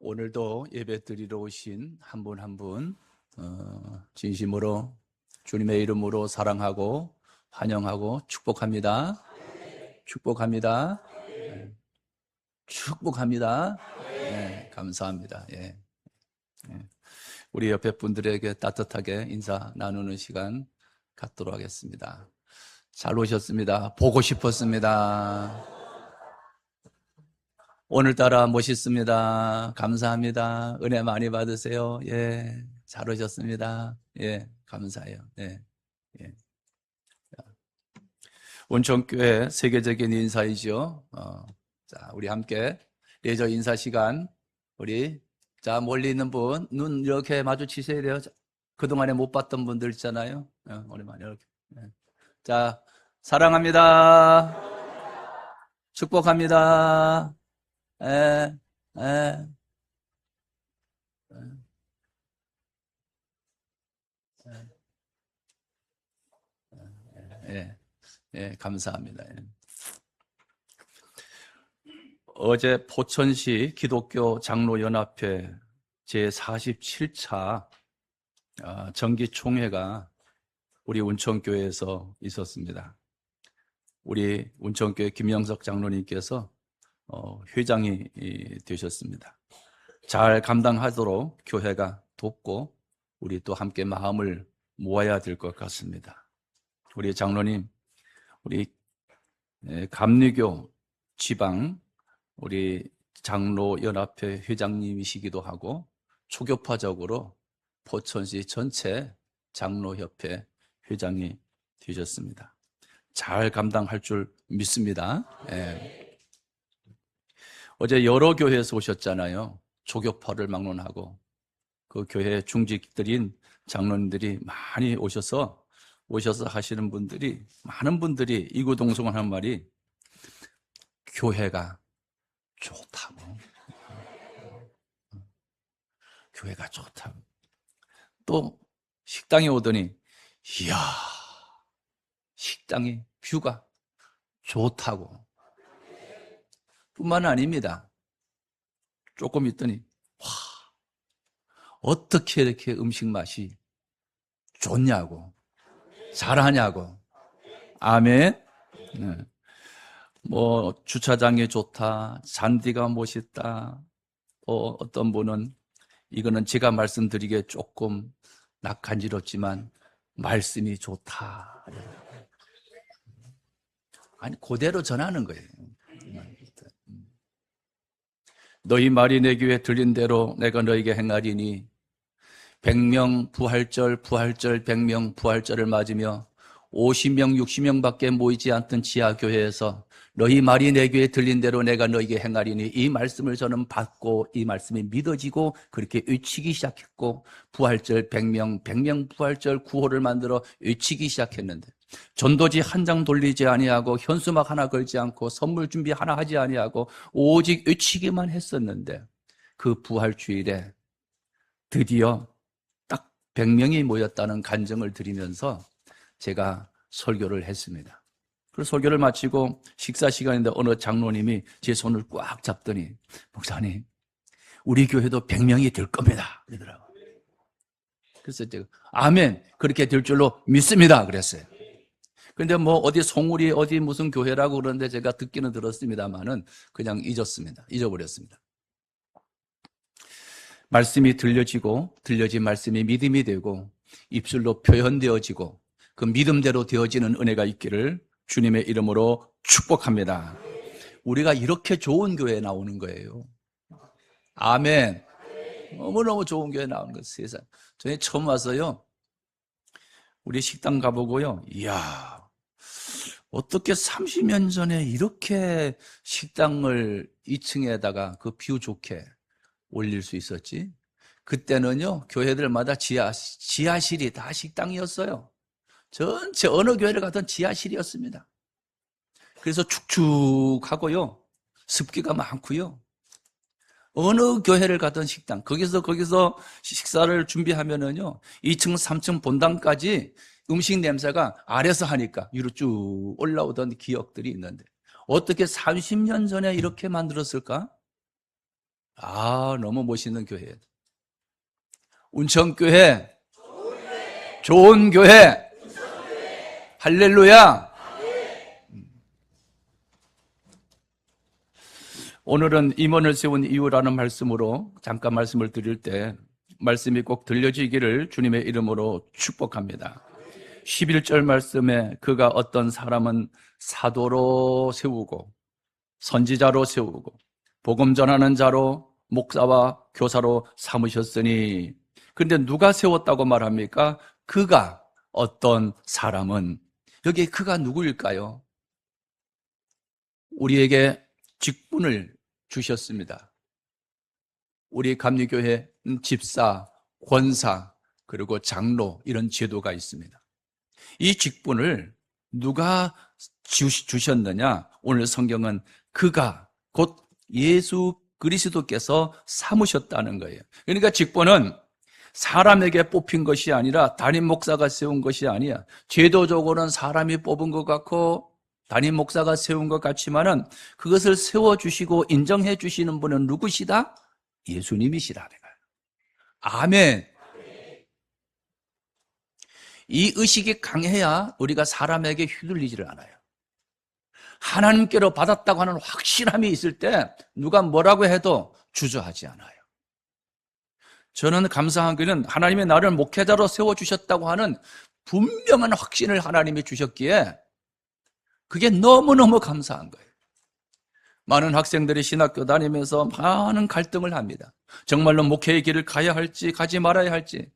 오늘도 예배 드리러 오신 한 분 한 분 진심으로 주님의 이름으로 사랑하고 환영하고 축복합니다. 축복합니다. 축복합니다. 네, 감사합니다. 예. 우리 옆에 분들에게 따뜻하게 인사 나누는 시간 갖도록 하겠습니다. 잘 오셨습니다. 보고 싶었습니다. 오늘따라 멋있습니다. 감사합니다. 은혜 많이 받으세요. 예, 잘 오셨습니다. 예, 감사해요. 네, 예. 온천교회 세계적인 인사이죠. 자, 우리 함께 예저 인사 시간. 자, 멀리 있는 분, 눈 이렇게 마주치셔야 돼요. 그동안에 못 봤던 분들 있잖아요. 오랜만에 이렇게. 자, 사랑합니다. 축복합니다. 예, 예, 예, 예, 감사합니다. 예. 어제 포천시 기독교 장로연합회 제47차 정기총회가 우리 운천교회에서 있었습니다. 우리 운천교회 김영석 장로님께서 회장이 되셨습니다. 잘 감당하도록 교회가 돕고 우리 또 함께 마음을 모아야 될 것 같습니다. 우리 장로님, 우리 감리교 지방 우리 장로연합회 회장님이시기도 하고 초교파적으로 포천시 전체 장로협회 회장이 되셨습니다. 잘 감당할 줄 믿습니다. 예. 어제 여러 교회에서 오셨잖아요. 초교파를 막론하고 그 교회 중직들인 장로님들이 많이 오셔서 하시는 분들이, 많은 분들이 이구동성하는 말이 교회가 좋다고. 교회가 좋다고. 또 식당에 오더니 이야, 식당이 뷰가 좋다고. 뿐만 아닙니다. 조금 있더니 와, 어떻게 이렇게 음식 맛이 좋냐고, 잘하냐고. 아멘. 네. 뭐 주차장이 좋다, 잔디가 멋있다. 어떤 분은 이거는 제가 말씀드리기에 조금 낯간지럽지만 말씀이 좋다. 아니, 그대로 전하는 거예요. 너희 말이 내 귀에 들린 대로 내가 너에게 행하리니 100명 부활절 100명 부활절을 맞으며 50명 60명밖에 모이지 않던 지하교회에서 너희 말이 내 귀에 들린 대로 내가 너에게 행하리니, 이 말씀을 저는 받고 이 말씀이 믿어지고 그렇게 외치기 시작했고, 부활절 100명 부활절 구호를 만들어 외치기 시작했는데, 전도지 한 장 돌리지 아니하고 현수막 하나 걸지 않고 선물 준비 하나 하지 아니하고 오직 외치기만 했었는데, 그 부활주일에 드디어 딱 100명이 모였다는 간증을 드리면서 제가 설교를 했습니다. 그 설교를 마치고 식사 시간인데 어느 장로님이 제 손을 꽉 잡더니, 목사님, 우리 교회도 100명이 될 겁니다 그러더라고요. 그래서 제가 아멘, 그렇게 될 줄로 믿습니다 그랬어요. 근데 뭐 어디 송우리 어디 무슨 교회라고 그러는데 제가 듣기는 들었습니다만은 그냥 잊어버렸습니다. 말씀이 들려지고 들려진 말씀이 믿음이 되고 입술로 표현되어지고 그 믿음대로 되어지는 은혜가 있기를 주님의 이름으로 축복합니다. 우리가 이렇게 좋은 교회에 나오는 거예요. 아멘. 너무너무 좋은 교회에 나오는 거예요. 세상. 저희 처음 와서요, 우리 식당 가보고요, 이야, 어떻게 30년 전에 이렇게 식당을 2층에다가 그 뷰 좋게 올릴 수 있었지? 그때는요, 교회들마다 지하실이 다 식당이었어요. 전체 어느 교회를 가든 지하실이었습니다. 그래서 축축하고요, 습기가 많고요, 어느 교회를 가든 식당, 거기서 식사를 준비하면은요, 2층, 3층 본당까지 음식 냄새가 아래서 하니까 위로 쭉 올라오던 기억들이 있는데, 어떻게 30년 전에 이렇게 만들었을까? 너무 멋있는 교회. 운천교회, 좋은 교회, 할렐루야. 오늘은 임원을 세운 이유라는 말씀으로 잠깐 말씀을 드릴 때 말씀이 꼭 들려지기를 주님의 이름으로 축복합니다. 11절 말씀에 그가 어떤 사람은 사도로 세우고 선지자로 세우고 복음 전하는 자로 목사와 교사로 삼으셨으니, 그런데 누가 세웠다고 말합니까? 그가 어떤 사람은, 여기 그가 누구일까요? 우리에게 직분을 주셨습니다. 우리 감리교회는 집사, 권사, 그리고 장로 이런 제도가 있습니다. 이 직분을 누가 주셨느냐? 오늘 성경은 그가 곧 예수 그리스도께서 삼으셨다는 거예요. 그러니까 직분은 사람에게 뽑힌 것이 아니라 담임 목사가 세운 것이 아니야. 제도적으로는 사람이 뽑은 것 같고 담임 목사가 세운 것 같지만은 그것을 세워주시고 인정해 주시는 분은 누구시다? 예수님이시라는 거예요. 아멘. 이 의식이 강해야 우리가 사람에게 휘둘리지를 않아요. 하나님께로 받았다고 하는 확신함이 있을 때 누가 뭐라고 해도 주저하지 않아요. 저는 감사한 것은 하나님이 나를 목회자로 세워주셨다고 하는 분명한 확신을 하나님이 주셨기에 그게 너무너무 감사한 거예요. 많은 학생들이 신학교 다니면서 많은 갈등을 합니다. 정말로 목회의 길을 가야 할지 가지 말아야 할지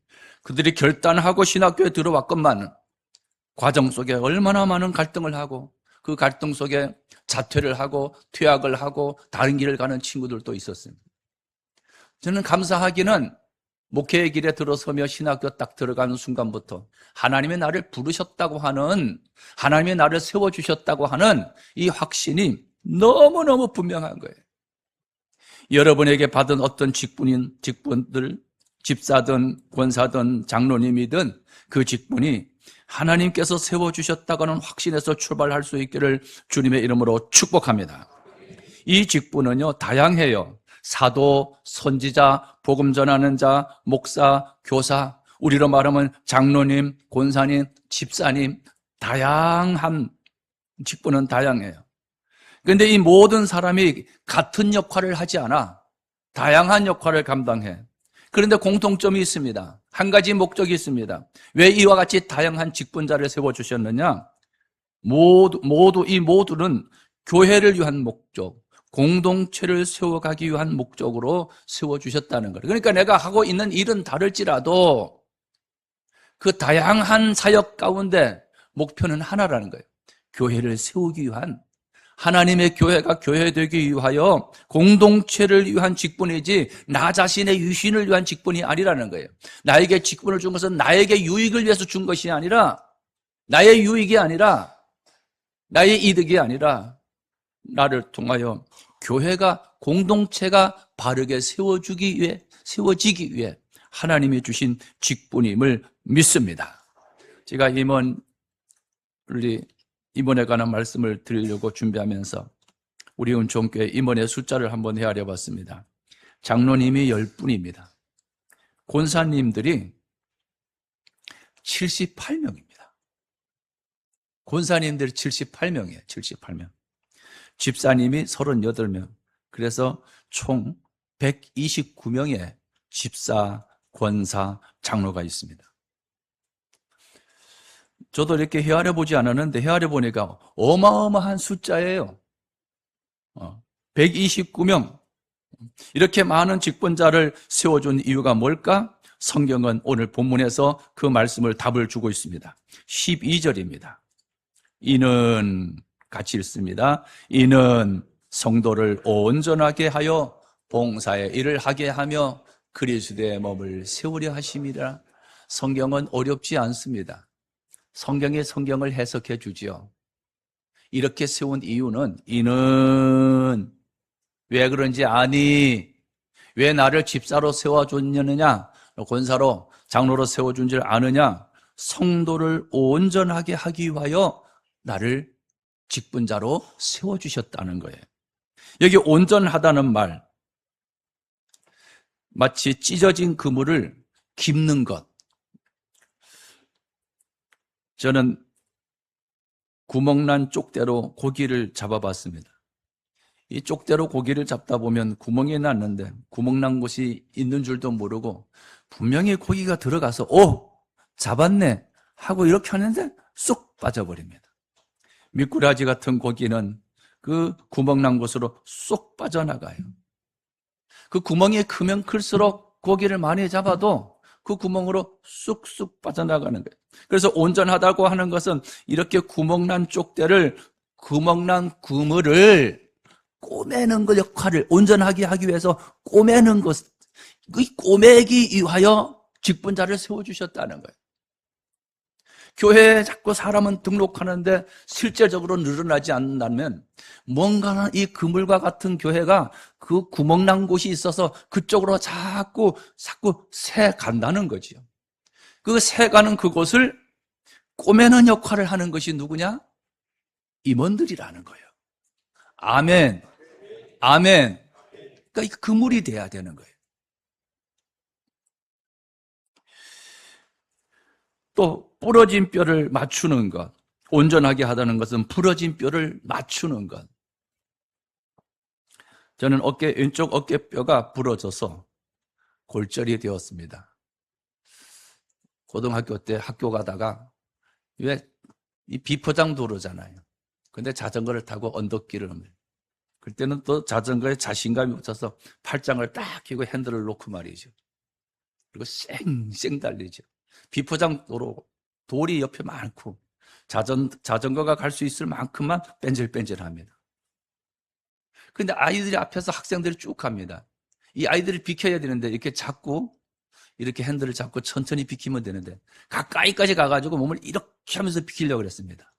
그들이 결단하고 신학교에 들어왔건만 과정 속에 얼마나 많은 갈등을 하고 그 갈등 속에 자퇴를 하고 퇴학을 하고 다른 길을 가는 친구들도 있었습니다. 저는 감사하기는 목회의 길에 들어서며 신학교 딱 들어가는 순간부터 하나님의 나를 부르셨다고 하는, 하나님의 나를 세워주셨다고 하는 이 확신이 너무너무 분명한 거예요. 여러분에게 받은 어떤 직분들, 집사든 권사든 장로님이든 그 직분이 하나님께서 세워주셨다고 하는 확신에서 출발할 수 있기를 주님의 이름으로 축복합니다. 이 직분은요, 다양해요. 사도, 선지자, 복음 전하는 자, 목사, 교사, 우리로 말하면 장로님, 권사님, 집사님, 다양한 직분은 다양해요. 그런데 이 모든 사람이 같은 역할을 하지 않아. 다양한 역할을 감당해. 그런데 공통점이 있습니다. 한 가지 목적이 있습니다. 왜 이와 같이 다양한 직분자를 세워주셨느냐? 이 모두는 교회를 위한 목적, 공동체를 세워가기 위한 목적으로 세워주셨다는 거예요. 그러니까 내가 하고 있는 일은 다를지라도 그 다양한 사역 가운데 목표는 하나라는 거예요. 교회를 세우기 위한, 하나님의 교회가 교회되기 위하여 공동체를 위한 직분이지 나 자신의 유신을 위한 직분이 아니라는 거예요. 나에게 직분을 준 것은 나에게 유익을 위해서 준 것이 아니라, 나의 유익이 아니라, 나의 이득이 아니라 나를 통하여 교회가, 공동체가 바르게 세워지기 위해 하나님이 주신 직분임을 믿습니다. 제가 임원에 관한 말씀을 드리려고 준비하면서 우리 은총교회 임원의 숫자를 한번 헤아려 봤습니다. 장로님이 10분입니다. 권사님들이 78명입니다. 권사님들이 78명이에요. 78명. 집사님이 38명. 그래서 총 129명의 집사, 권사, 장로가 있습니다. 저도 이렇게 헤아려 보지 않았는데 헤아려 보니까 어마어마한 숫자예요. 129명. 이렇게 많은 직분자를 세워준 이유가 뭘까? 성경은 오늘 본문에서 그 말씀을 답을 주고 있습니다. 12절입니다. 이는, 같이 읽습니다. 이는 성도를 온전하게 하여 봉사의 일을 하게 하며 그리스도의 몸을 세우려 하심이라. 성경은 어렵지 않습니다. 성경이 성경을 해석해 주지요. 이렇게 세운 이유는, 이는 왜 그런지 아니? 왜 나를 집사로 세워줬느냐? 권사로, 장로로 세워준 줄 아느냐? 성도를 온전하게 하기 위하여 나를 직분자로 세워주셨다는 거예요. 여기 온전하다는 말, 마치 찢어진 그물을 깁는 것. 저는 구멍난 쪽대로 고기를 잡아봤습니다. 이 쪽대로 고기를 잡다 보면 구멍이 났는데 구멍난 곳이 있는 줄도 모르고 분명히 고기가 들어가서 잡았네 하고 이렇게 하는데 쏙 빠져버립니다. 미꾸라지 같은 고기는 그 구멍난 곳으로 쏙 빠져나가요. 그 구멍이 크면 클수록 고기를 많이 잡아도 그 구멍으로 쑥쑥 빠져나가는 거예요. 그래서 온전하다고 하는 것은 이렇게 구멍난 쪽대를, 구멍난 그물을 꼬매는 그 역할을 온전하게 하기 위해서 꼬매는 것, 그 꼬매기 위하여 직분자를 세워주셨다는 거예요. 교회에 자꾸 사람은 등록하는데 실제적으로 늘어나지 않는다면 뭔가는 이 그물과 같은 교회가 그 구멍난 곳이 있어서 그쪽으로 자꾸 새 간다는 거지요. 그 새 가는 그곳을 꼬매는 역할을 하는 것이 누구냐? 임원들이라는 거예요. 아멘. 아멘. 그러니까 이 그물이 돼야 되는 거예요. 또 부러진 뼈를 맞추는 것, 온전하게 하다는 것은 부러진 뼈를 맞추는 것. 저는 왼쪽 어깨뼈가 부러져서 골절이 되었습니다. 고등학교 때 학교 가다가 왜 이 비포장 도로잖아요. 근데 자전거를 타고 언덕길을 합니다. 그때는 또 자전거에 자신감이 붙어서 팔짱을 딱 끼고 핸들을 놓고 말이죠. 그리고 쌩쌩 달리죠. 비포장 도로, 돌이 옆에 많고 자전거가 갈 수 있을 만큼만 뺀질뺀질합니다. 그런데 아이들이 앞에서 학생들이 쭉 갑니다. 이 아이들을 비켜야 되는데 이렇게 핸들을 잡고 천천히 비키면 되는데 가까이까지 가가지고 몸을 이렇게 하면서 비키려고 그랬습니다.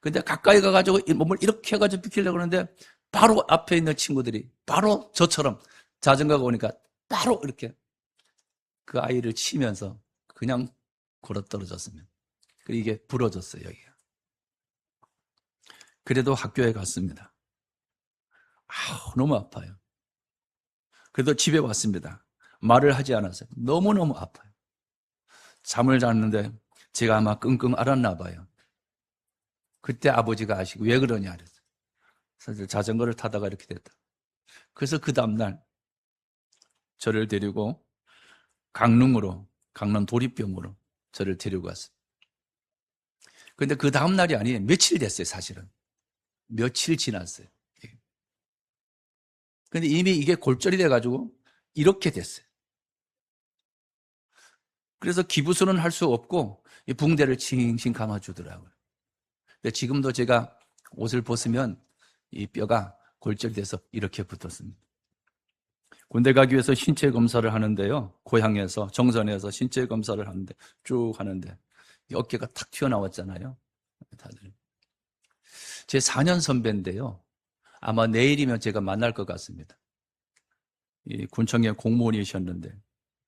근데 가까이 가가지고 몸을 이렇게 해가지고 비키려고 그러는데 바로 앞에 있는 친구들이 바로 저처럼 자전거가 오니까 바로 이렇게 그 아이를 치면서 그냥 굴어떨어졌습니다. 그리고 이게 부러졌어요, 여기가. 그래도 학교에 갔습니다. 너무 아파요. 그래도 집에 왔습니다. 말을 하지 않았어요. 너무너무 아파요. 잠을 잤는데 제가 아마 끙끙 앓았나 봐요. 그때 아버지가 아시고 왜 그러냐 그랬어요. 사실 자전거를 타다가 이렇게 됐다. 그래서 그 다음날 저를 데리고 강릉 도립병으로 저를 데리고 갔어요. 그런데 그 다음날이 아니에요. 며칠 됐어요, 사실은. 며칠 지났어요. 근데 이미 이게 골절이 돼가지고 이렇게 됐어요. 그래서 기부수는 할 수 없고 이 붕대를 칭칭 감아주더라고요. 근데 지금도 제가 옷을 벗으면 이 뼈가 골절돼서 이렇게 붙었습니다. 군대 가기 위해서 신체 검사를 하는데요. 고향에서 정선에서 신체 검사를 하는데 쭉 하는데 이 어깨가 탁 튀어나왔잖아요. 다들. 제 4년 선배인데요. 아마 내일이면 제가 만날 것 같습니다. 이 군청에 공무원이셨는데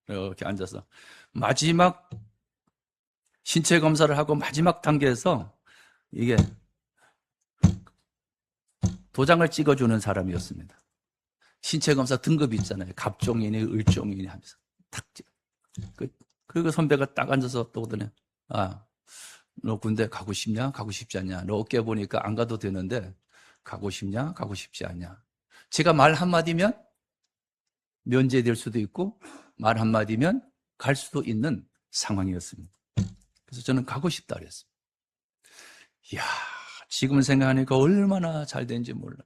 이렇게 앉아서 마지막 신체 검사를 하고 마지막 단계에서 이게 도장을 찍어주는 사람이었습니다. 신체 검사 등급이 있잖아요. 갑종이니 을종이니 하면서 탁 찍어. 그리고 선배가 딱 앉아서 또 오더니 너 군대 가고 싶냐? 가고 싶지 않냐? 너 어깨 보니까 안 가도 되는데 가고 싶냐? 가고 싶지 않냐? 제가 말 한마디면 면제될 수도 있고 말 한마디면 갈 수도 있는 상황이었습니다. 그래서 저는 가고 싶다 그랬어요. 이야, 지금 생각하니까 얼마나 잘 된지 몰라.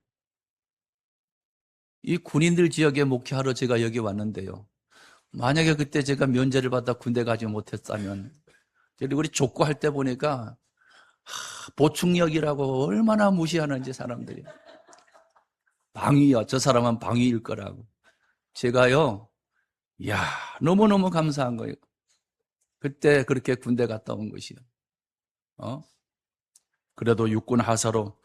이 군인들 지역에 목회하러 제가 여기 왔는데요. 만약에 그때 제가 면제를 받아 군대 가지 못했다면 우리 족구할 때 보니까 보충력이라고 얼마나 무시하는지 사람들이. 방위야, 저 사람은 방위일 거라고. 제가요, 이야, 너무너무 감사한 거예요. 그때 그렇게 군대 갔다 온 것이요. 그래도 육군 하사로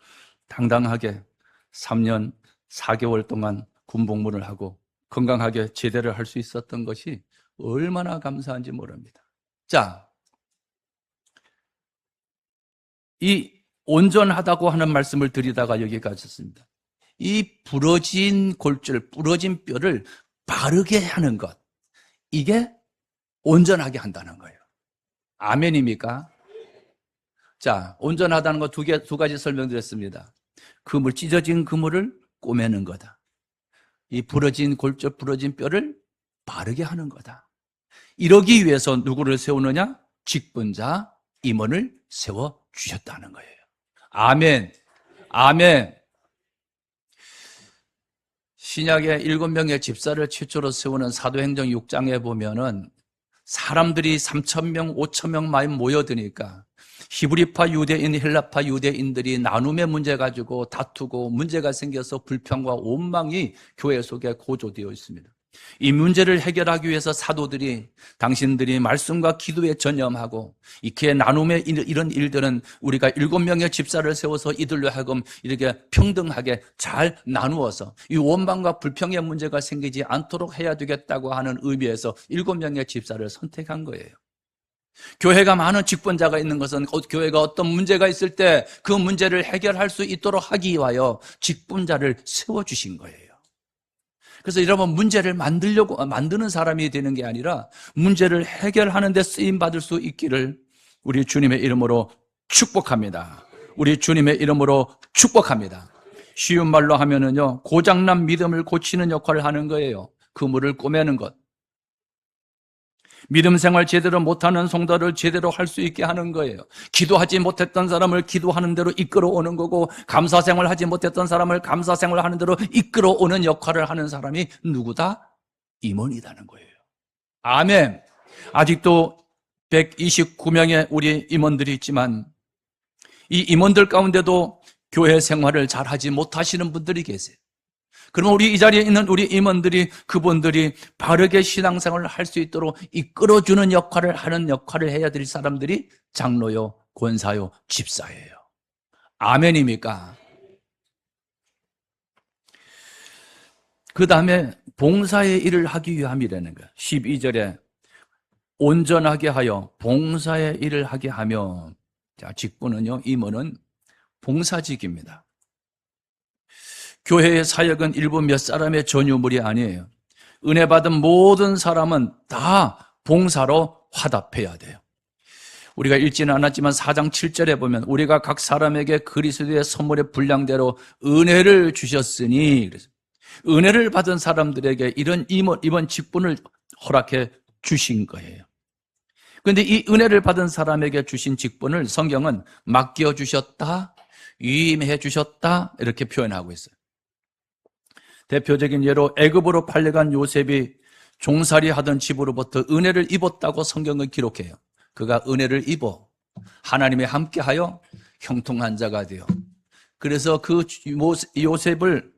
당당하게 3년 4개월 동안 군복무를 하고 건강하게 제대를 할 수 있었던 것이 얼마나 감사한지 모릅니다. 자, 이 온전하다고 하는 말씀을 드리다가 여기까지 왔습니다. 이 부러진 골절, 부러진 뼈를 바르게 하는 것. 이게 온전하게 한다는 거예요. 아멘입니까? 자, 온전하다는 거 두 가지 설명드렸습니다. 그물, 찢어진 그물을 꼬매는 거다. 이 부러진 골절, 부러진 뼈를 바르게 하는 거다. 이러기 위해서 누구를 세우느냐? 직분자, 임원을 세워주셨다는 거예요. 아멘. 아멘. 신약의 7명의 집사를 최초로 세우는 사도행전 6장에 보면은 사람들이 3,000명, 5,000명 많이 모여드니까 히브리파 유대인, 헬라파 유대인들이 나눔의 문제 가지고 다투고 문제가 생겨서 불평과 원망이 교회 속에 고조되어 있습니다. 이 문제를 해결하기 위해서 사도들이 당신들이 말씀과 기도에 전념하고 이렇게 나눔의 이런 일들은 우리가 7명의 집사를 세워서 이들로 하여금 이렇게 평등하게 잘 나누어서 이 원망과 불평의 문제가 생기지 않도록 해야 되겠다고 하는 의미에서 7명의 집사를 선택한 거예요. 교회가 많은 직분자가 있는 것은 교회가 어떤 문제가 있을 때 그 문제를 해결할 수 있도록 하기 위하여 직분자를 세워주신 거예요. 그래서 여러분, 문제를 만드는 사람이 되는 게 아니라 문제를 해결하는 데 쓰임받을 수 있기를 우리 주님의 이름으로 축복합니다. 우리 주님의 이름으로 축복합니다. 쉬운 말로 하면은요, 고장난 믿음을 고치는 역할을 하는 거예요. 그물을 꼬매는 것. 믿음 생활 제대로 못하는 성도를 제대로 할 수 있게 하는 거예요. 기도하지 못했던 사람을 기도하는 대로 이끌어오는 거고, 감사 생활 하지 못했던 사람을 감사 생활 하는 대로 이끌어오는 역할을 하는 사람이 누구다? 임원이라는 거예요. 아멘. 아직도 129명의 우리 임원들이 있지만 이 임원들 가운데도 교회 생활을 잘 하지 못하시는 분들이 계세요. 그러면 우리 이 자리에 있는 우리 임원들이, 그분들이 바르게 신앙생활을 할 수 있도록 이끌어주는 역할을 해야 될 사람들이 장로요, 권사요, 집사예요. 아멘입니까? 그 다음에 봉사의 일을 하기 위함이라는 거예요. 12절에 온전하게 하여 봉사의 일을 하게 하며, 자, 직분은요, 임원은 봉사직입니다. 교회의 사역은 일부 몇 사람의 전유물이 아니에요. 은혜 받은 모든 사람은 다 봉사로 화답해야 돼요. 우리가 읽지는 않았지만 4장 7절에 보면 우리가 각 사람에게 그리스도의 선물의 분량대로 은혜를 주셨으니, 그래서 은혜를 받은 사람들에게 이번 직분을 허락해 주신 거예요. 그런데 이 은혜를 받은 사람에게 주신 직분을 성경은 맡겨주셨다, 위임해 주셨다 이렇게 표현하고 있어요. 대표적인 예로 애굽으로 팔려간 요셉이 종살이 하던 집으로부터 은혜를 입었다고 성경은 기록해요. 그가 은혜를 입어 하나님에 함께하여 형통한 자가 되어, 그래서 그 요셉을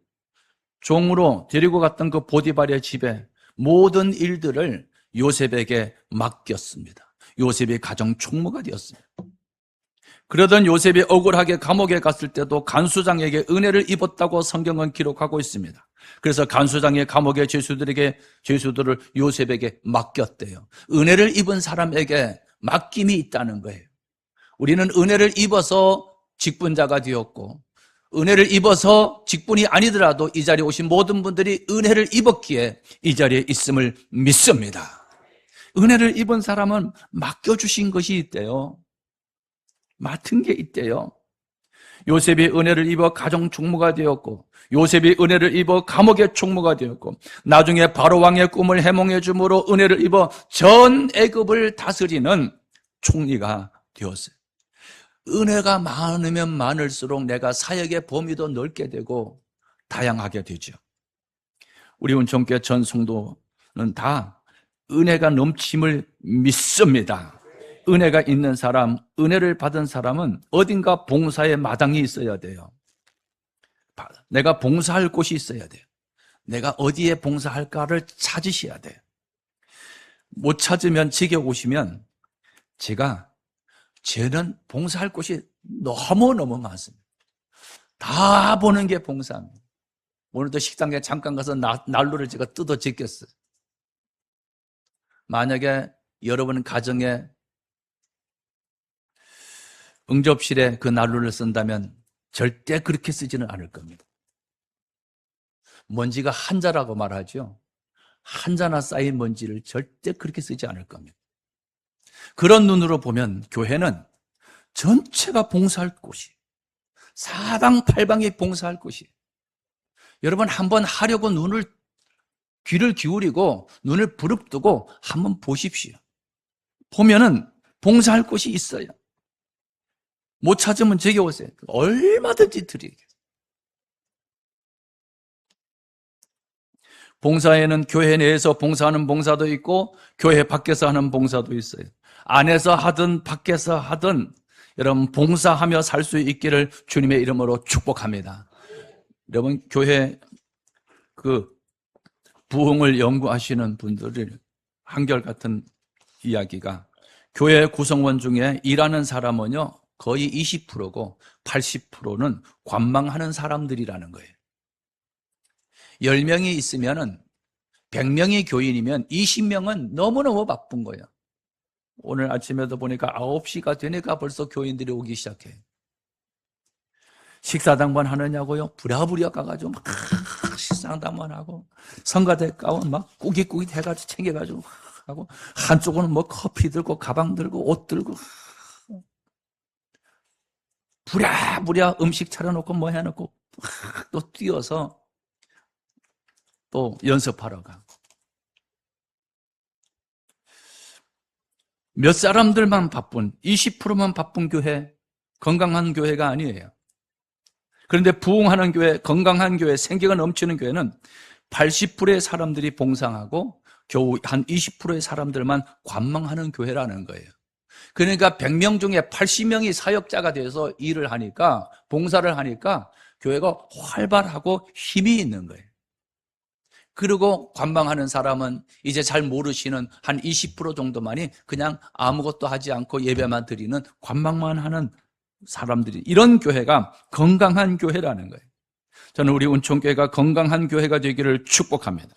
종으로 데리고 갔던 그 보디발의 집에 모든 일들을 요셉에게 맡겼습니다. 요셉이 가정 총무가 되었습니다. 그러던 요셉이 억울하게 감옥에 갔을 때도 간수장에게 은혜를 입었다고 성경은 기록하고 있습니다. 그래서 간수장이 감옥의 죄수들을 요셉에게 맡겼대요. 은혜를 입은 사람에게 맡김이 있다는 거예요. 우리는 은혜를 입어서 직분자가 되었고, 은혜를 입어서 직분이 아니더라도 이 자리에 오신 모든 분들이 은혜를 입었기에 이 자리에 있음을 믿습니다. 은혜를 입은 사람은 맡겨주신 것이 있대요. 맡은 게 있대요. 요셉이 은혜를 입어 가정 총무가 되었고, 요셉이 은혜를 입어 감옥의 총무가 되었고, 나중에 바로왕의 꿈을 해몽해 줌으로 은혜를 입어 전 애굽을 다스리는 총리가 되었어요. 은혜가 많으면 많을수록 내가 사역의 범위도 넓게 되고 다양하게 되죠. 우리 운천교회 전 성도는 다 은혜가 넘침을 믿습니다. 은혜가 있는 사람, 은혜를 받은 사람은 어딘가 봉사의 마당이 있어야 돼요. 내가 봉사할 곳이 있어야 돼요. 내가 어디에 봉사할까를 찾으셔야 돼요. 못 찾으면 제게 오시면 저는 봉사할 곳이 너무너무 많습니다. 다 보는 게 봉사입니다. 오늘도 식당에 잠깐 가서 난로를 제가 뜯어 제꼈어요. 만약에 여러분 가정에 응접실에 그 난로를 쓴다면 절대 그렇게 쓰지는 않을 겁니다. 먼지가 한자라고 말하죠. 한자나 쌓인 먼지를 절대 그렇게 쓰지 않을 겁니다. 그런 눈으로 보면 교회는 전체가 봉사할 곳이, 사방팔방이 봉사할 곳이. 여러분 한번 하려고 귀를 기울이고 눈을 부릅뜨고 한번 보십시오. 보면은 봉사할 곳이 있어요. 못 찾으면 제게 오세요. 얼마든지 드리겠습니다. 봉사에는 교회 내에서 봉사하는 봉사도 있고 교회 밖에서 하는 봉사도 있어요. 안에서 하든 밖에서 하든 여러분 봉사하며 살 수 있기를 주님의 이름으로 축복합니다. 여러분 교회 부흥을 연구하시는 분들이 한결같은 이야기가, 교회 구성원 중에 일하는 사람은요 거의 20%고 80%는 관망하는 사람들이라는 거예요. 10명이 있으면은 100명이 교인이면 20명은 너무너무 바쁜 거예요. 오늘 아침에도 보니까 9시가 되니까 벌써 교인들이 오기 시작해요. 식사당만 하느냐고요? 부랴부랴 가가지고 막 식사당만 하고, 성가대 가운 막 꾸깃꾸깃 해가지고 챙겨가지고 하고, 한쪽은 뭐 커피 들고 가방 들고 옷 들고 부랴부랴 음식 차려놓고 뭐 해놓고 또 뛰어서 또 연습하러 가고. 몇 사람들만 바쁜, 20%만 바쁜 교회, 건강한 교회가 아니에요. 그런데 부흥하는 교회, 건강한 교회, 생기가 넘치는 교회는 80%의 사람들이 봉사하고 겨우 한 20%의 사람들만 관망하는 교회라는 거예요. 그러니까 100명 중에 80명이 사역자가 돼서 일을 하니까, 봉사를 하니까 교회가 활발하고 힘이 있는 거예요. 그리고 관망하는 사람은 이제 잘 모르시는 한 20% 정도만이 그냥 아무것도 하지 않고 예배만 드리는, 관망만 하는 사람들이, 이런 교회가 건강한 교회라는 거예요. 저는 우리 운총교회가 건강한 교회가 되기를 축복합니다.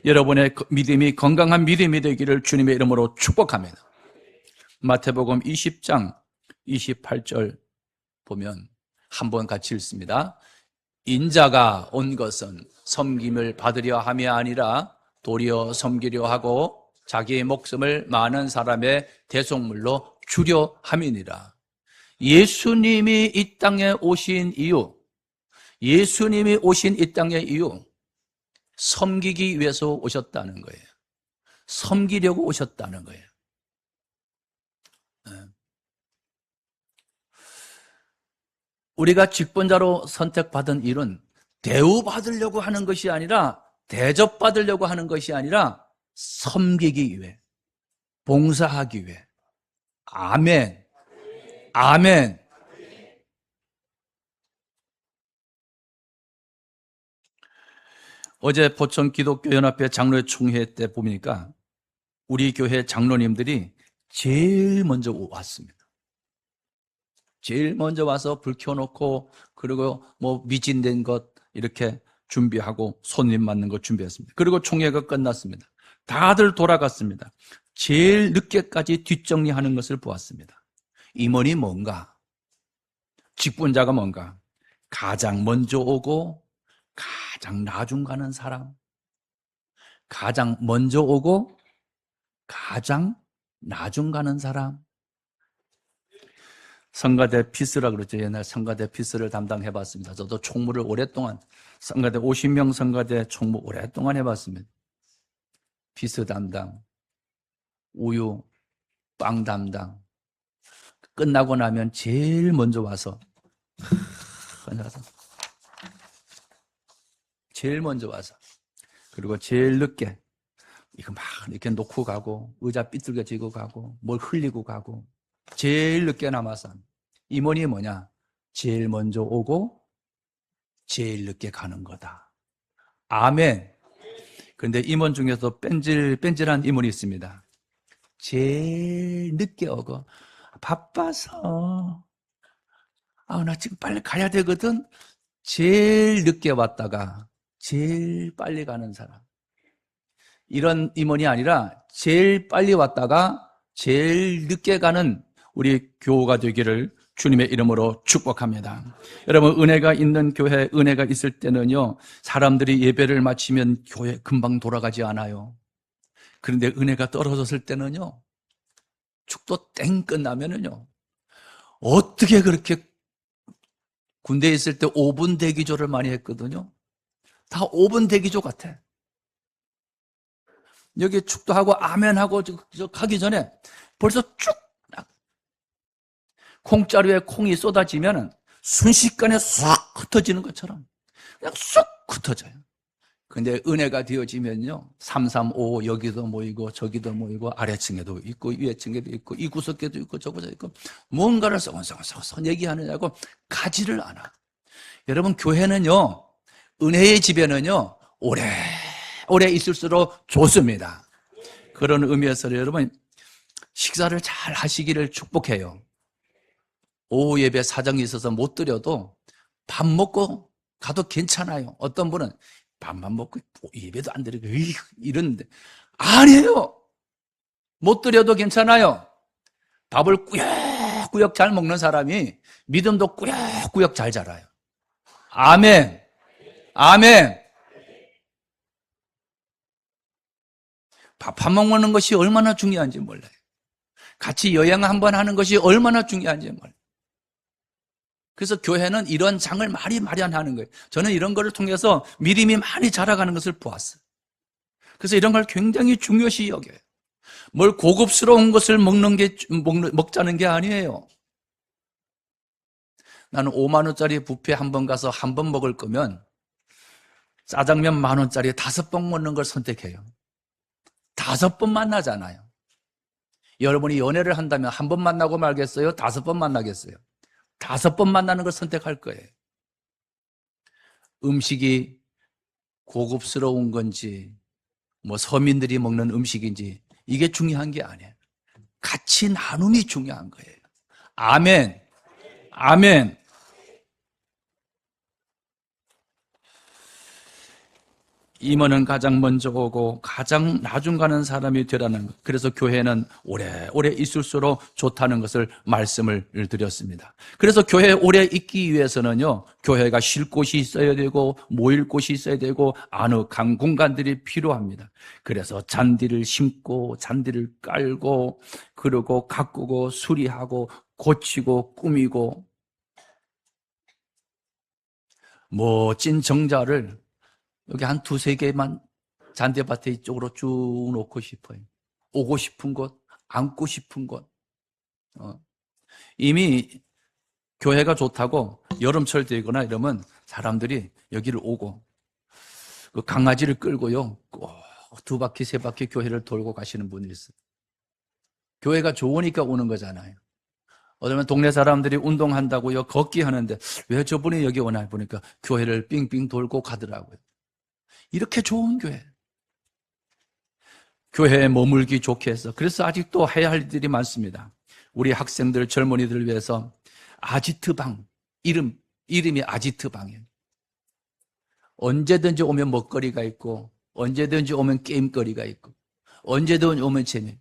여러분의 믿음이 건강한 믿음이 되기를 주님의 이름으로 축복합니다. 마태복음 20장 28절 보면 한번 같이 읽습니다. 인자가 온 것은 섬김을 받으려 함이 아니라 도리어 섬기려 하고 자기의 목숨을 많은 사람의 대속물로 주려 함이니라. 예수님이 이 땅에 오신 이유, 예수님이 오신 이 땅의 이유, 섬기기 위해서 오셨다는 거예요. 섬기려고 오셨다는 거예요. 우리가 직분자로 선택받은 일은 대우받으려고 하는 것이 아니라, 대접받으려고 하는 것이 아니라 섬기기 위해, 봉사하기 위해. 아멘. 아멘. 어제 포천 기독교연합회 장로회 총회 때 보니까 우리 교회 장로님들이 제일 먼저 왔습니다. 제일 먼저 와서 불 켜놓고, 그리고 뭐 미진된 것 이렇게 준비하고 손님 맞는 것 준비했습니다. 그리고 총회가 끝났습니다. 다들 돌아갔습니다. 제일 늦게까지 뒷정리하는 것을 보았습니다. 임원이 뭔가, 직분자가 뭔가, 가장 먼저 오고 가장 나중 가는 사람, 가장 먼저 오고 가장 나중 가는 사람. 성가대 피스라 그러죠. 옛날 성가대 피스를 담당해봤습니다. 저도 총무를 오랫동안, 성가대 50명 성가대 총무 오랫동안 해봤습니다. 피스 담당, 우유, 빵 담당. 끝나고 나면 제일 먼저 와서, 제일 먼저 와서, 그리고 제일 늦게 이거 막 이렇게 놓고 가고, 의자 삐뚤겨지고 가고, 뭘 흘리고 가고, 제일 늦게 남아서. 임원이 뭐냐? 제일 먼저 오고 제일 늦게 가는 거다. 아멘. 그런데 임원 중에서 뺀질한 임원이 있습니다. 제일 늦게 오고, 바빠서, 나 지금 빨리 가야 되거든. 제일 늦게 왔다가 제일 빨리 가는 사람. 이런 임원이 아니라 제일 빨리 왔다가 제일 늦게 가는 우리 교우가 되기를 주님의 이름으로 축복합니다. 여러분, 은혜가 있는 교회, 은혜가 있을 때는요, 사람들이 예배를 마치면 교회 금방 돌아가지 않아요. 그런데 은혜가 떨어졌을 때는요, 축도 땡 끝나면은요, 어떻게 그렇게 군대에 있을 때 5분 대기조를 많이 했거든요. 다 5분 대기조 같아. 여기 축도하고 아멘하고 가기 전에 벌써 쭉 콩자루에 콩이 쏟아지면 순식간에 쑥 흩어지는 것처럼 그냥 쑥 흩어져요. 근데 은혜가 되어지면요, 335 여기도 모이고 저기도 모이고 아래층에도 있고 위에층에도 있고 이 구석에도 있고 저 구석에도 있고 뭔가를 썩썩썩 얘기하느냐고 가지를 않아. 여러분, 교회는요, 은혜의 집에는요, 오래 있을수록 좋습니다. 그런 의미에서 여러분, 식사를 잘 하시기를 축복해요. 오후 예배 사정이 있어서 못 드려도 밥 먹고 가도 괜찮아요. 어떤 분은 밥만 먹고 예배도 안 드리고 이러는데 아니에요. 못 드려도 괜찮아요. 밥을 꾸역꾸역 잘 먹는 사람이 믿음도 꾸역꾸역 잘 자라요. 아멘. 아멘. 밥 한 번 먹는 것이 얼마나 중요한지 몰라요. 같이 여행 한번 하는 것이 얼마나 중요한지 몰라요. 그래서 교회는 이런 장을 많이 마련하는 거예요. 저는 이런 거를 통해서 믿음이 많이 자라가는 것을 보았어요. 그래서 이런 걸 굉장히 중요시 여겨요. 뭘 고급스러운 것을 먹자는 게 아니에요. 나는 5만 원짜리 뷔페 한 번 가서 한 번 먹을 거면 짜장면 10,000원짜리 5번 먹는 걸 선택해요. 5번 만나잖아요. 여러분이 연애를 한다면 한 번 만나고 말겠어요? 5번 만나겠어요? 5번 만나는 걸 선택할 거예요. 음식이 고급스러운 건지 뭐 서민들이 먹는 음식인지 이게 중요한 게 아니에요. 같이 나눔이 중요한 거예요. 아멘. 아멘. 임원은 가장 먼저 오고 가장 나중 가는 사람이 되라는 것. 그래서 교회는 오래 있을수록 좋다는 것을 말씀을 드렸습니다. 그래서 교회에 오래 있기 위해서는요, 교회가 쉴 곳이 있어야 되고 모일 곳이 있어야 되고 아늑한 공간들이 필요합니다. 그래서 잔디를 심고 잔디를 깔고 그리고 가꾸고 수리하고 고치고 꾸미고 멋진 정자를 여기 한 2-3개만 잔디밭에 이쪽으로 쭉 놓고 싶어요. 오고 싶은 곳, 앉고 싶은 곳. 이미 교회가 좋다고 여름철 되거나 이러면 사람들이 여기를 오고 그 강아지를 끌고요, 꼭 2바퀴, 3바퀴 교회를 돌고 가시는 분이 있어요. 교회가 좋으니까 오는 거잖아요. 어쩌면 동네 사람들이 운동한다고요, 걷기 하는데 왜 저분이 여기 오나 보니까 교회를 빙빙 돌고 가더라고요. 이렇게 좋은 교회. 교회에 머물기 좋게 해서. 그래서 아직도 해야 할 일들이 많습니다. 우리 학생들, 젊은이들을 위해서 아지트방, 이름이 아지트방이에요. 언제든지 오면 먹거리가 있고, 언제든지 오면 게임거리가 있고, 언제든지 오면 재미.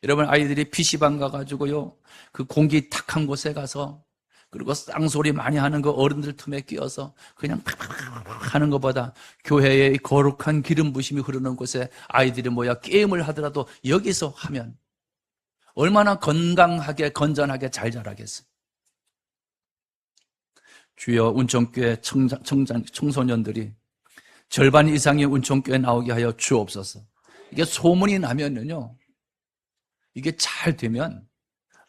여러분, 아이들이 PC방 가가지고요, 그 공기 탁한 곳에 가서, 그리고 쌍소리 많이 하는 거 어른들 틈에 끼어서 그냥 팍팍팍 하는 것보다 교회의 거룩한 기름 부심이 흐르는 곳에 아이들이 모여 게임을 하더라도 여기서 하면 얼마나 건강하게 건전하게 잘 자라겠어요. 주여, 운천교회 청소년들이 절반 이상이 운천교회 나오게 하여 주옵소서. 이게 소문이 나면요, 이게 잘 되면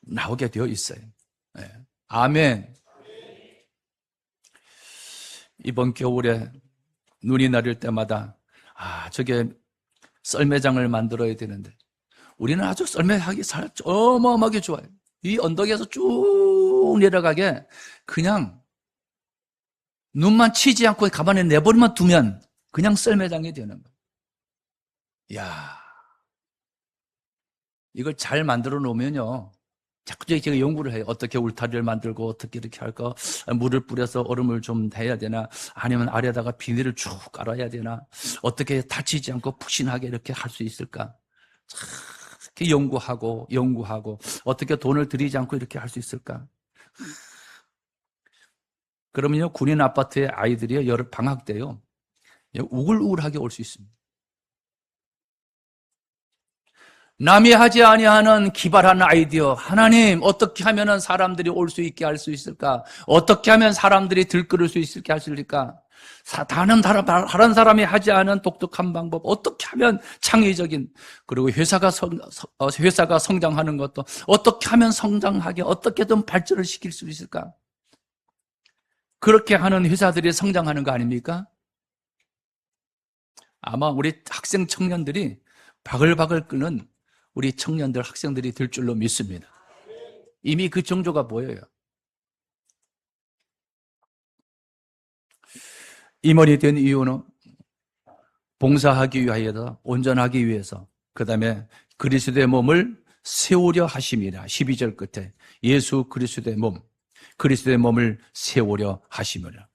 나오게 되어 있어요. 네. 아멘. 이번 겨울에 눈이 내릴 때마다 저게 썰매장을 만들어야 되는데 우리는 아주 썰매하기 어마어마하게 좋아요. 이 언덕에서 쭉 내려가게 그냥 눈만 치지 않고 가만히 내버려만 두면 그냥 썰매장이 되는 거예요. 이야, 이걸 잘 만들어 놓으면요, 자꾸 제가 연구를 해요. 어떻게 울타리를 만들고 어떻게 이렇게 할까? 물을 뿌려서 얼음을 좀 해야 되나? 아니면 아래다가 비닐을 쭉 깔아야 되나? 어떻게 다치지 않고 푹신하게 이렇게 할 수 있을까? 이렇게 연구하고 어떻게 돈을 들이지 않고 이렇게 할 수 있을까? 그러면요, 군인 아파트에 아이들이 여름 방학 때요, 우글우글하게 올 수 있습니다. 남이 하지 아니하는 기발한 아이디어. 하나님, 어떻게 하면 사람들이 올 수 있게 할 수 있을까? 어떻게 하면 사람들이 들끓을 수 있게 할 수 있을까? 다른 사람이 하지 않은 독특한 방법. 어떻게 하면 창의적인, 그리고 회사가 성장하는 것도 어떻게 하면 성장하게, 어떻게든 발전을 시킬 수 있을까? 그렇게 하는 회사들이 성장하는 거 아닙니까? 아마 우리 학생 청년들이 바글바글 끄는 우리 청년들, 학생들이 될 줄로 믿습니다. 이미 그 정조가 보여요. 임원이 된 이유는 봉사하기 위하여서, 온전하기 위해서, 그 다음에 그리스도의 몸을 세우려 하심이라. 12절 끝에 예수 그리스도의 몸, 그리스도의 몸을 세우려 하심이라.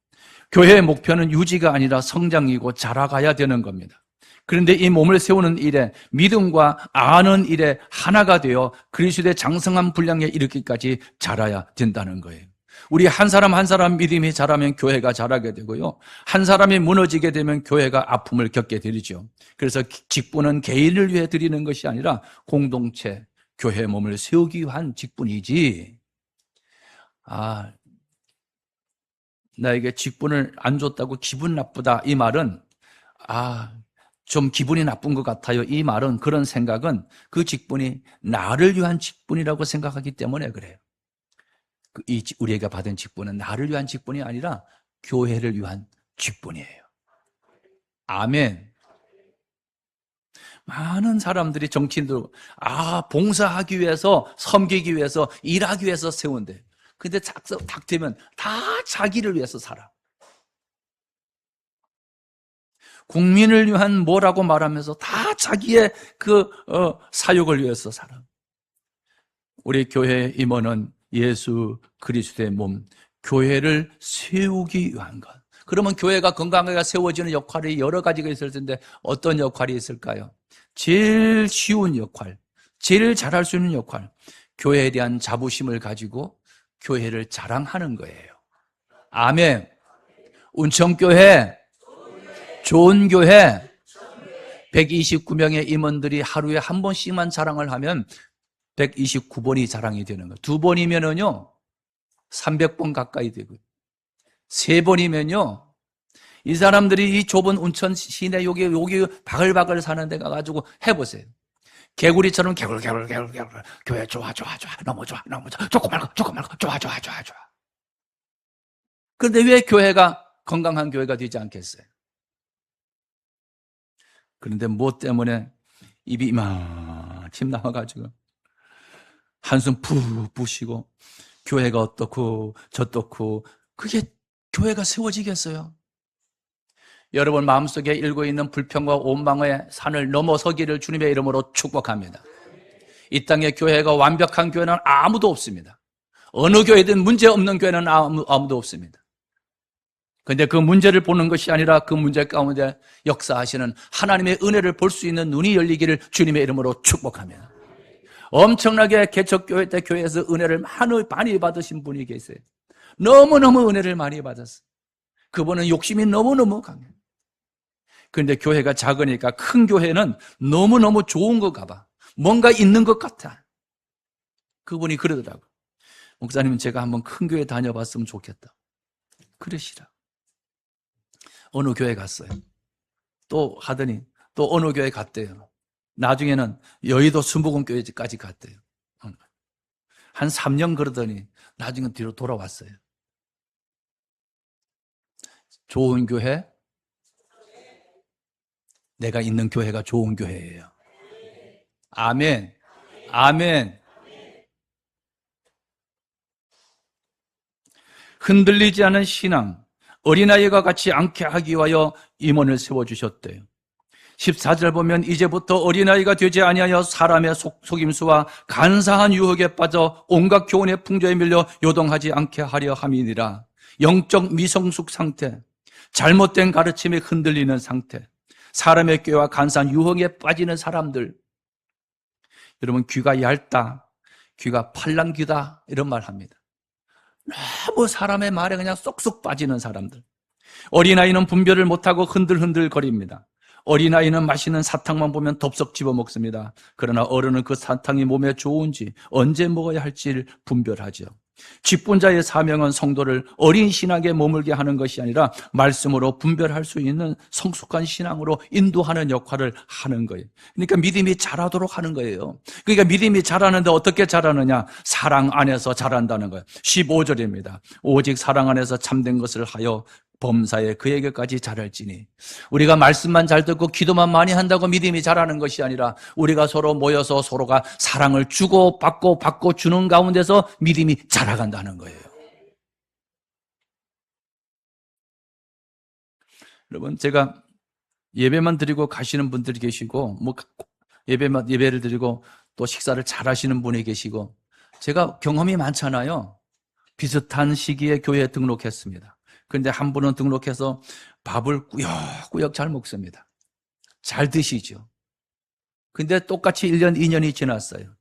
교회의 목표는 유지가 아니라 성장이고 자라가야 되는 겁니다. 그런데 이 몸을 세우는 일에, 믿음과 아는 일에 하나가 되어 그리스도의 장성한 분량에 이르기까지 자라야 된다는 거예요. 우리 한 사람 한 사람 믿음이 자라면 교회가 자라게 되고요, 한 사람이 무너지게 되면 교회가 아픔을 겪게 되죠. 그래서 직분은 개인을 위해 드리는 것이 아니라 공동체, 교회의 몸을 세우기 위한 직분이지, 나에게 직분을 안 줬다고 기분 나쁘다, 이 말은 좀 기분이 나쁜 것 같아요, 이 말은, 그런 생각은 그 직분이 나를 위한 직분이라고 생각하기 때문에 그래요. 우리가 받은 직분은 나를 위한 직분이 아니라 교회를 위한 직분이에요. 아멘. 많은 사람들이, 정치인들, 봉사하기 위해서, 섬기기 위해서, 일하기 위해서 세운대. 근데 딱 되면 다 자기를 위해서 살아. 국민을 위한 뭐라고 말하면서 다 자기의 사욕을 위해서 살아. 우리 교회의 임원은 예수 그리스도의 몸, 교회를 세우기 위한 것. 그러면 교회가 건강하게 세워지는 역할이 여러 가지가 있을 텐데 어떤 역할이 있을까요? 제일 쉬운 역할, 제일 잘할 수 있는 역할, 교회에 대한 자부심을 가지고 교회를 자랑하는 거예요. 아멘. 운천교회, 좋은 교회, 129명의 임원들이 하루에 한 번씩만 자랑을 하면 129번이 자랑이 되는 거예요. 2번이면은요 300번 가까이 되고요. 3번이면요 이 사람들이 이 좁은 운천 시내 여기 바글바글 사는 데 가가지고 해보세요. 개구리처럼 개굴 교회 좋아 너무 좋아 조금 말고 좋아. 그런데 왜 교회가 건강한 교회가 되지 않겠어요? 그런데 뭐 때문에 입이 이만침 나와가지고 한숨 푹 쉬고 교회가 어떻고 저떻고, 그게 교회가 세워지겠어요? 여러분 마음속에 일고 있는 불평과 원망의 산을 넘어서기를 주님의 이름으로 축복합니다. 이 땅에 교회가 완벽한 교회는 아무도 없습니다. 어느 교회든 문제 없는 교회는 아무도 없습니다. 그런데 그 문제를 보는 것이 아니라 그 문제 가운데 역사하시는 하나님의 은혜를 볼 수 있는 눈이 열리기를 주님의 이름으로 축복합니다. 엄청나게 개척교회 때 교회에서 은혜를 많이 받으신 분이 계세요. 너무너무 은혜를 많이 받았어요. 그분은 욕심이 너무너무 강해요. 그런데 교회가 작으니까 큰 교회는 너무너무 좋은 건가 봐. 뭔가 있는 것 같아. 그분이 그러더라고요. 목사님, 제가 한번 큰 교회 다녀봤으면 좋겠다. 그러시라. 어느 교회 갔어요. 또 하더니 또 어느 교회 갔대요. 나중에는 여의도 순복음교회까지 갔대요. 한 3년 그러더니 나중에 뒤로 돌아왔어요. 좋은 교회, 내가 있는 교회가 좋은 교회예요. 아멘. 아멘. 흔들리지 않은 신앙, 어린아이가 같이 않게 하기 위하여 임원을 세워주셨대요. 14절 보면 이제부터 어린아이가 되지 아니하여 사람의 속임수와 간사한 유혹에 빠져 온갖 교훈의 풍조에 밀려 요동하지 않게 하려 함이니라. 영적 미성숙 상태, 잘못된 가르침에 흔들리는 상태, 사람의 꾀와 간사한 유혹에 빠지는 사람들. 여러분, 귀가 얇다, 귀가 팔랑귀다 이런 말 합니다. 너무 사람의 말에 그냥 쏙쏙 빠지는 사람들. 어린아이는 분별을 못하고 흔들흔들 거립니다. 어린아이는 맛있는 사탕만 보면 덥석 집어먹습니다. 그러나 어른은 그 사탕이 몸에 좋은지 언제 먹어야 할지를 분별하죠. 직분자의 사명은 성도를 어린 신앙에 머물게 하는 것이 아니라 말씀으로 분별할 수 있는 성숙한 신앙으로 인도하는 역할을 하는 거예요. 그러니까 믿음이 자라도록 하는 거예요. 그러니까 믿음이 자라는데 어떻게 자라느냐? 사랑 안에서 자란다는 거예요. 15절입니다. 오직 사랑 안에서 참된 것을 하여 범사에 그에게까지 자랄지니. 우리가 말씀만 잘 듣고 기도만 많이 한다고 믿음이 자라는 것이 아니라 우리가 서로 모여서 서로가 사랑을 주고 받고 주는 가운데서 믿음이 자라간다는 거예요. 여러분, 제가 예배만 드리고 가시는 분들이 계시고, 예배를 드리고 또 식사를 잘 하시는 분이 계시고, 제가 경험이 많잖아요. 비슷한 시기에 교회에 등록했습니다. 그런데 한 분은 등록해서 밥을 꾸역꾸역 잘 먹습니다. 잘 드시죠. 근데 똑같이 1년, 2년이 지났어요.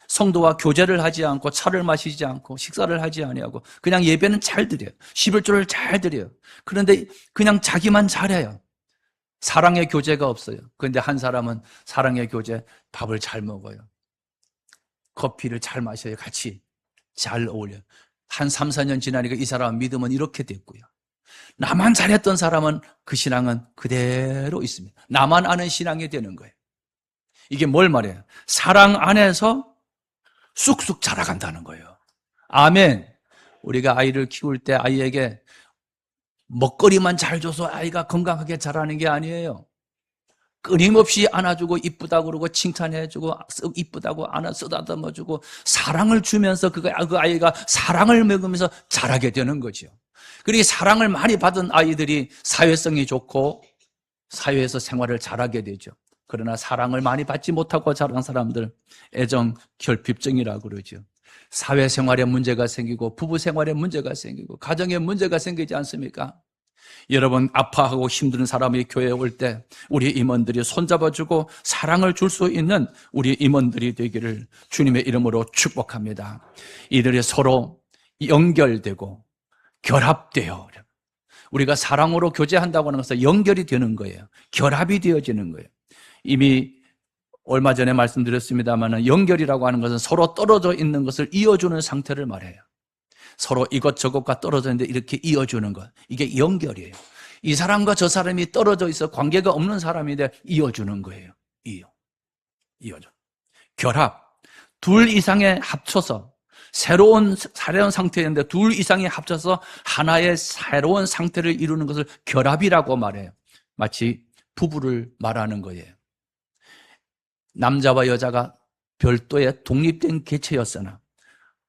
성도와 교제를 하지 않고 차를 마시지 않고 식사를 하지 아니하고 그냥 예배는 잘 드려요. 11조를 잘 드려요. 그런데 그냥 자기만 잘해요. 사랑의 교제가 없어요. 그런데 한 사람은 사랑의 교제, 밥을 잘 먹어요. 커피를 잘 마셔요. 같이 잘 어울려요. 한 3, 4년 지나니까 이 사람 믿음은 이렇게 됐고요. 나만 잘했던 사람은 그 신앙은 그대로 있습니다. 나만 아는 신앙이 되는 거예요. 이게 뭘 말해요? 사랑 안에서 쑥쑥 자라간다는 거예요. 아멘. 우리가 아이를 키울 때 아이에게 먹거리만 잘 줘서 아이가 건강하게 자라는 게 아니에요. 끊임없이 안아주고 이쁘다고 그러고 칭찬해주고 이쁘다고 쓰다듬어주고 사랑을 주면서 그 아이가 사랑을 먹으면서 자라게 되는 거죠. 그리고 사랑을 많이 받은 아이들이 사회성이 좋고 사회에서 생활을 잘하게 되죠. 그러나 사랑을 많이 받지 못하고 자란 사람들, 애정 결핍증이라고 그러죠. 사회생활에 문제가 생기고 부부생활에 문제가 생기고 가정에 문제가 생기지 않습니까? 여러분, 아파하고 힘든 사람이 교회에 올 때 우리 임원들이 손잡아주고 사랑을 줄 수 있는 우리 임원들이 되기를 주님의 이름으로 축복합니다. 이들이 서로 연결되고 결합돼요. 우리가 사랑으로 교제한다고 하는 것은 연결이 되는 거예요. 결합이 되어지는 거예요. 이미 얼마 전에 말씀드렸습니다만 연결이라고 하는 것은 서로 떨어져 있는 것을 이어주는 상태를 말해요. 서로 이것저것과 떨어져 있는데 이렇게 이어주는 것, 이게 연결이에요. 이 사람과 저 사람이 떨어져 있어 관계가 없는 사람인데 이어주는 거예요. 이어줘. 결합. 둘 이상의 합쳐서 새로운 상태인데 둘 이상이 합쳐서 하나의 새로운 상태를 이루는 것을 결합이라고 말해요. 마치 부부를 말하는 거예요. 남자와 여자가 별도의 독립된 개체였으나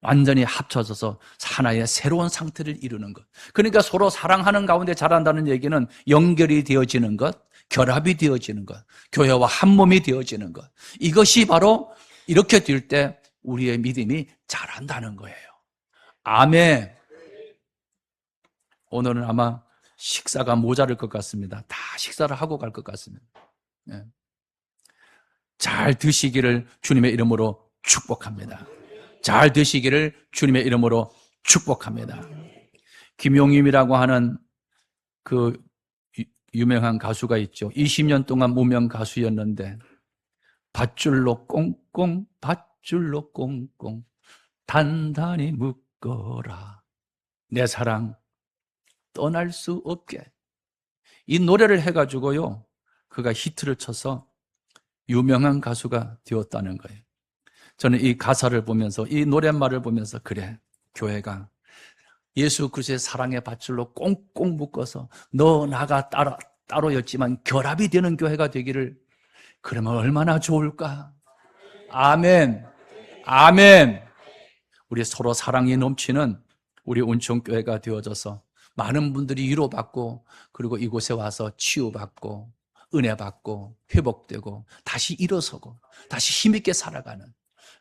완전히 합쳐져서 하나의 새로운 상태를 이루는 것. 그러니까 서로 사랑하는 가운데 자란다는 얘기는 연결이 되어지는 것, 결합이 되어지는 것, 교회와 한 몸이 되어지는 것. 이것이 바로 이렇게 될 때 우리의 믿음이 자란다는 거예요. 아멘. 오늘은 아마 식사가 모자랄 것 같습니다. 다 식사를 하고 갈 것 같습니다. 네. 잘 드시기를 주님의 이름으로 축복합니다. 잘 드시기를 주님의 이름으로 축복합니다. 김용임이라고 하는 그 유명한 가수가 있죠. 20년 동안 무명 가수였는데 밧줄로 꽁꽁 밧줄로 꽁꽁 단단히 묶어라 내 사랑 떠날 수 없게 이 노래를 해가지고요 그가 히트를 쳐서 유명한 가수가 되었다는 거예요. 저는 이 가사를 보면서 이 노랫말을 보면서 그래 교회가 예수 그리스도의 사랑의 밧줄로 꽁꽁 묶어서 너 나가 따로였지만 결합이 되는 교회가 되기를 그러면 얼마나 좋을까? 아멘. 아멘. 우리 서로 사랑이 넘치는 우리 온천교회가 되어져서 많은 분들이 위로받고 그리고 이곳에 와서 치유받고 은혜 받고 회복되고 다시 일어서고 다시 힘있게 살아가는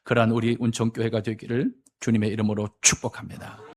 그러한 우리 온천교회가 되기를 주님의 이름으로 축복합니다.